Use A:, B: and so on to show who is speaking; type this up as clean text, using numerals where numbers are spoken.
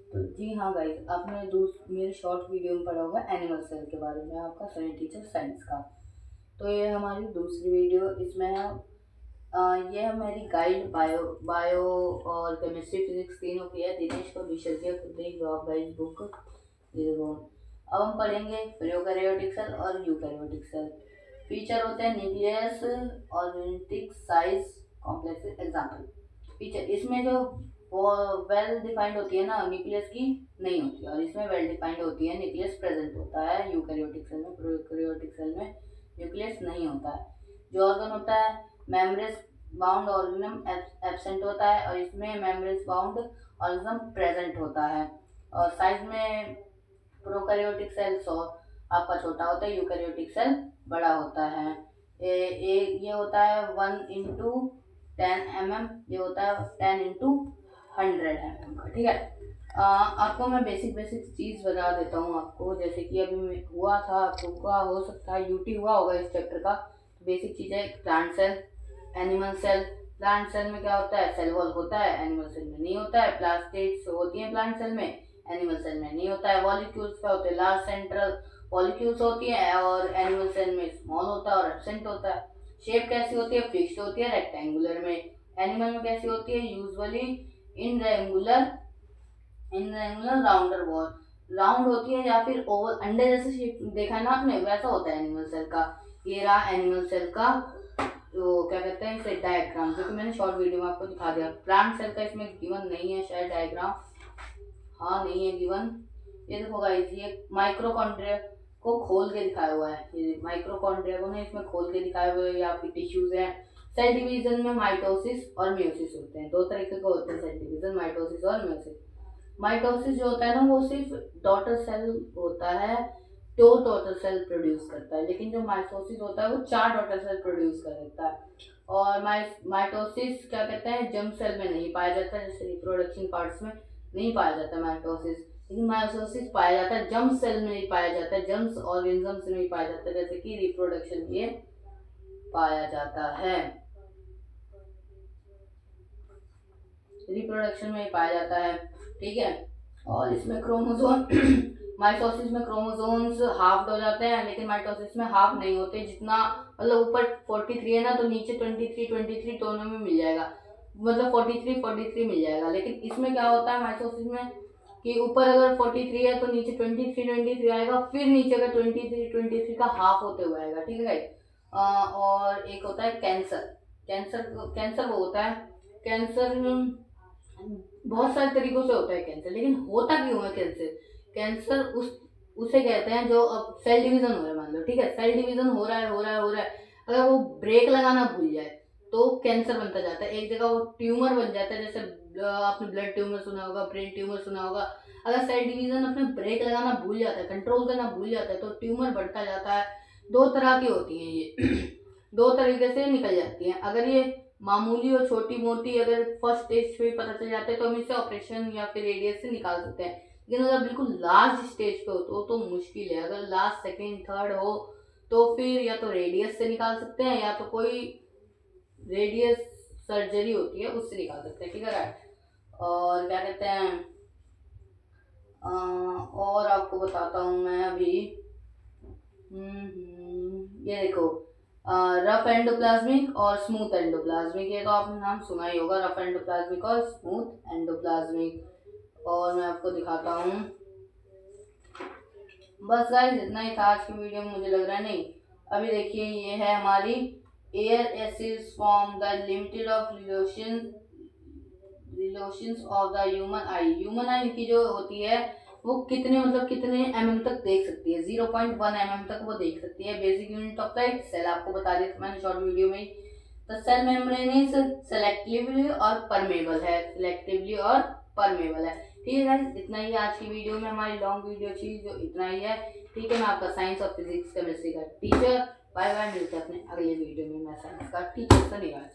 A: तो जी हाँ गाइस, आपने मेरे शॉर्ट वीडियो में पढ़ा होगा एनिमल सेल के बारे में, आपका सही टीचर साइंस का। तो ये हमारी दूसरी वीडियो, इसमें ये है मेरी गाइड बायो बायो और केमिस्ट्री फिजिक्स तीनों की है। दिनेश को विशेषज्ञ देख लो आप गाइस बुक, ये देखो। अब हम पढ़ेंगे प्रोकैरियोटिक सेल और यूकैरियोटिक सेल। फीचर होते हैं न्यूक्लियस, ऑर्गेनेटिक साइज, कॉम्प्लेक्स। एग्जाम्पल फीचर, इसमें जो वो वेल डिफाइंड होती है ना, न्यूक्लियस की नहीं होती है, और इसमें वेल डिफाइंड होती है, न्यूक्लियस प्रेजेंट होता है यूकैरियोटिक सेल में। प्रोकैरियोटिक सेल में न्यूक्लियस नहीं होता है। जो ऑर्गन होता है मेम्ब्रेन बाउंड ऑर्गेनम एब्सेंट होता है, और इसमें मेम्ब्रेन बाउंड ऑर्गेनम प्रेजेंट होता है। और साइज में प्रोकैरियोटिक सेल आपका छोटा होता है, यूकैरियोटिक सेल बड़ा होता है। ये होता है 1 × 10 mm, ये होता है 10 × 100 mm का, ठीक है। आपको मैं बेसिक बेसिक चीज बता देता हूँ आपको, जैसे कि अभी हुआ था, आपको हो सकता है यूटी हुआ होगा इस चैप्टर का। बेसिक चीज है plant cell, animal cell. Plant cell में क्या होता है, सेल वॉल होता है, एनिमल सेल में नहीं होता है। प्लास्टिड्स होती है प्लांट सेल में, एनिमल सेल में नहीं होता है। मॉलिक्यूल्स क्या होते हैं, लार्ज सेंट्रल मॉलिक्यूल्स होती है, और एनिमल सेल में स्मॉल होता है और एब्सेंट होता है। शेप कैसी होती है, फिक्स्ड होती है रेक्टेंगुलर में। एनिमल में कैसी होती है, usually in regular rounder ball, round होती है, या फिर ओवल अंडे जैसे शेप देखा है ना आपने, वैसा होता है एनिमल सेल का। ये रहा एनिमल सेल का तो क्या कहते हैं इसे डायग्राम, जो कि मैंने शॉर्ट वीडियो में आपको दिखा दिया। प्लांट सेल का इसमें गिवन नहीं है शायद डायग्राम, हाँ नहीं है गिवन। ये देखो गाइस, ये माइक्रोकॉन्ड्रिया को खोल के दिखाया हुआ है, ये माइक्रोकॉन्ड्रिया को ना इसमें खोल के दिखाए हुए, या फिर टिश्यूज है। सेल डिवीजन में माइटोसिस और मियोसिस होते हैं, दो तरीके के होते हैं सेल डिवीजन, माइटोसिस और मियोसिस। माइटोसिस जो होता है ना, वो सिर्फ डॉटर सेल होता है, दो डॉटर सेल प्रोड्यूस करता है, लेकिन जो माइटोसिस होता है वो 4 डॉटर सेल प्रोड्यूस कर देता है। और माइटोसिस क्या कहते हैं, जर्म सेल में नहीं पाया जाता, जैसे रिप्रोडक्शन पार्ट्स में नहीं पाया जाता माइटोसिस, लेकिन माइटोसिस पाया जाता है जर्म सेल में, नहीं पाया जाता है, जर्म्स ऑर्गेनिज्म से नहीं पाया जाता, जैसे कि रिप्रोडक्शन में पाया जाता है, रिप्रोडक्शन में पाया जाता है, ठीक है। और इसमें क्रोमोसोम माइटोसिस में क्रोमोसोम्स हाफ हो जाते हैं, लेकिन माइटोसिस में हाफ नहीं होते। जितना मतलब ऊपर 43 है ना, तो नीचे 23 दोनों में मिल जाएगा, मतलब 43 मिल जाएगा। लेकिन इसमें क्या होता है माइटोसिस में, कि ऊपर अगर 43 है तो नीचे 23 आएगा, फिर नीचे अगर 23 का हाफ होते हुए आएगा, ठीक है। और एक होता है कैंसर। कैंसर वो होता है, कैंसर बहुत सारे तरीकों से होता है कैंसर, लेकिन होता क्यों है कैंसर। कैंसर उसे कहते हैं जो अब सेल डिवीजन हो रहा है, मान लो, ठीक है, सेल डिवीजन हो रहा है, अगर वो ब्रेक लगाना भूल जाए तो कैंसर बनता जाता है। एक जगह वो ट्यूमर बन जाता है, जैसे आपने ब्लड ट्यूमर सुना होगा, ब्रेन ट्यूमर सुना होगा। अगर सेल डिवीजन अपने ब्रेक लगाना भूल जाता है, कंट्रोल करना भूल जाता है, तो ट्यूमर बढ़ता जाता है। दो तरह की होती हैं ये दो तरीके से निकल जाती हैं। अगर ये मामूली और छोटी मोटी अगर फर्स्ट स्टेज पे पता चल जाता है तो हम इसे ऑपरेशन या फिर रेडियस से निकाल सकते हैं। लेकिन अगर बिल्कुल लास्ट स्टेज पे हो तो मुश्किल है। अगर लास्ट सेकेंड थर्ड हो तो फिर या तो रेडियस से निकाल सकते हैं, या तो कोई रेडियस सर्जरी होती है उससे निकाल सकते हैं, ठीक है। और क्या कहते हैं, और आपको बताता हूँ मैं अभी। ये देखो, रफ एंडोप्लाज्मिक और स्मूथ एंडोप्लाज्मिक, ये तो आपने नाम सुना ही होगा, रफ एंडोप्लाज्मिक और स्मूथ एंडोप्लाज्मिक। और मैं आपको दिखाता हूँ, बस गाइस इतना ही था आज की वीडियो में, मुझे लग रहा है नहीं। अभी देखिए, ये है हमारी air acids form the limited of relations of the human आई की जो होती है वो कितने कितने mm तक देख सकती है, 0.1 mm तक वो देख सकती है। Basic unit of the cell आपको बता दिया था मैंने शॉर्ट वीडियो में। तो सेल मेम्ब्रेन इज सेलेक्टिवली और परमेबल है, ठीक है गाइस। इतना ही आज की वीडियो में, हमारी लॉन्ग वीडियो थी जो इतना ही है, ठीक है। मैं आपका साइंस और फिजिक्स केमिस्ट्री का टीचर, बाय बाय, मिलते हैं अपने अगले वीडियो में। मैं साइंस का टीचर सनी राज।